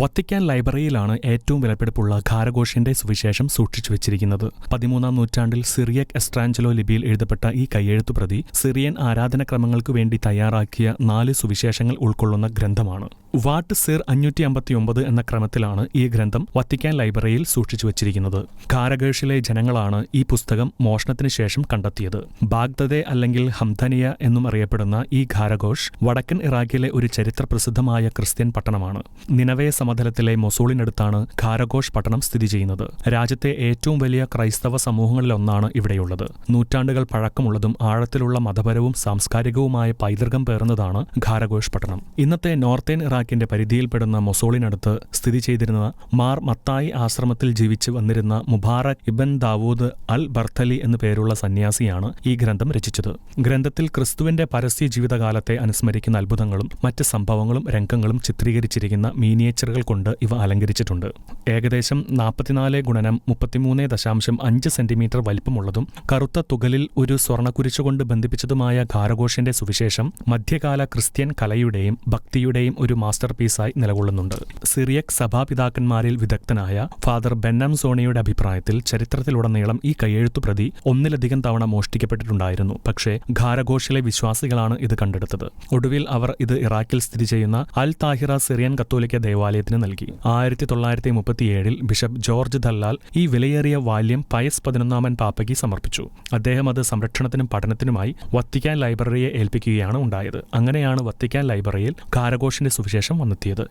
Vatican ലൈബ്രറിയിലാണ് ഏറ്റവും വിലപിടിപ്പുള്ള ഘാരഘോഷിന്റെ സുവിശേഷം സൂക്ഷിച്ചു വെച്ചിരിക്കുന്നത്. 13-ാം നൂറ്റാണ്ടിൽ സിറിയക് എസ്ട്രാഞ്ചലോ ലിപിയിൽ എഴുതപ്പെട്ട ഈ കയ്യെഴുത്തുപ്രതി സിറിയൻ ആരാധനക്രമങ്ങൾക്കു വേണ്ടി തയ്യാറാക്കിയ 4 സുവിശേഷങ്ങൾ ഉൾക്കൊള്ളുന്ന ഗ്രന്ഥമാണ്. വാട്ട് സിർ 559 എന്ന ക്രമത്തിലാണ് ഈ ഗ്രന്ഥം വത്തിക്കാൻ ലൈബ്രറിയിൽ സൂക്ഷിച്ചു വച്ചിരിക്കുന്നത്. ഘാരഘോഷിലെ ജനങ്ങളാണ് ഈ പുസ്തകം മോഷണത്തിന് ശേഷം കണ്ടെത്തിയത്. ബാഗ്ദദെ അല്ലെങ്കിൽ ഹംദനിയ എന്നും അറിയപ്പെടുന്ന ഈ ഘാരഘോഷ് വടക്കൻ ഇറാഖിലെ ഒരു ചരിത്രപ്രസിദ്ധമായ ക്രിസ്ത്യൻ പട്ടണമാണ്. നിനവേ സമതലത്തിലെ മൊസൂളിനടുത്താണ് ഘാരഘോഷ് പട്ടണം സ്ഥിതി ചെയ്യുന്നത്. രാജ്യത്തെ ഏറ്റവും വലിയ ക്രൈസ്തവ സമൂഹങ്ങളിലൊന്നാണ് ഇവിടെയുള്ളത്. നൂറ്റാണ്ടുകൾ പഴക്കമുള്ളതും ആഴത്തിലുള്ള മതപരവും സാംസ്കാരികവുമായ പൈതൃകം പേർന്നതാണ് ഘാരഘോഷ് പട്ടണം. ഇന്നത്തെ നോർത്തേൺ ഇറാഖിന്റെ പരിധിയിൽപ്പെടുന്ന മൊസൂളിനടുത്ത് സ്ഥിതി ചെയ്തിരുന്ന മാർ മത്തായി ആശ്രമത്തിൽ ജീവിച്ചു വന്നിരുന്ന മുബാറക് ഇബൻ ദാവൂദ് അൽ ബർത്തലി എന്നു പേരുള്ള സന്യാസിയാണ് ഈ ഗ്രന്ഥം രചിച്ചത്. ഗ്രന്ഥത്തിൽ ക്രിസ്തുവിന്റെ പരസ്യ ജീവിതകാലത്തെ അനുസ്മരിക്കുന്ന അത്ഭുതങ്ങളും മറ്റ് സംഭവങ്ങളും രംഗങ്ങളും ചിത്രീകരിച്ചിരിക്കുന്ന മീനിയേച്ചറുകൾ കൊണ്ട് ഇവ അലങ്കരിച്ചിട്ടുണ്ട്. ഏകദേശം 44x33.5 സെന്റിമീറ്റർ വലിപ്പമുള്ളതും കറുത്ത തുകലിൽ ഒരു സ്വർണ്ണക്കുരിശുകൊണ്ട് ബന്ധിപ്പിച്ചതുമായ ഘാരഘോഷിന്റെ സുവിശേഷം മധ്യകാല ക്രിസ്ത്യൻ കലയുടെയും ഭക്തിയുടെയും ഒരു മാസ്റ്റർ പീസായി നിലകൊള്ളുന്നുണ്ട്. സിറിയക് സഭാപിതാക്കന്മാരിൽ വിദഗ്ധനായ ഫാദർ ബെന്നം സോണിയുടെ അഭിപ്രായത്തിൽ ചരിത്രത്തിലുടനീളം ഈ കയ്യെഴുത്തുപ്രതി ഒന്നിലധികം തവണ മോഷ്ടിക്കപ്പെട്ടിട്ടുണ്ടായിരുന്നു. പക്ഷേ ഘാരഘോഷിലെ വിശ്വാസികളാണ് ഇത് കണ്ടെടുത്തത്. ഒടുവിൽ അവർ ഇത് ഇറാഖിൽ സ്ഥിതി ചെയ്യുന്ന അൽ താഹിറ സിറിയൻ കത്തോലിക്ക ദേവാലയത്തിന് നൽകി. 1937 ബിഷപ്പ് ജോർജ് ദല്ലാൽ ഈ വിലയേറിയ വാല്യം പയസ് 11 പാപ്പയ്ക്ക് സമർപ്പിച്ചു. അദ്ദേഹം അത് സംരക്ഷണത്തിനും പഠനത്തിനുമായി വത്തിക്കാൻ ലൈബ്രറിയെ ഏൽപ്പിക്കുകയാണ് ഉണ്ടായത്. അങ്ങനെയാണ് വത്തിക്കാൻ ലൈബ്രറിയിൽ ഘാരഘോഷിന്റെ സുവിശേഷം വന്നെത്തിയത്.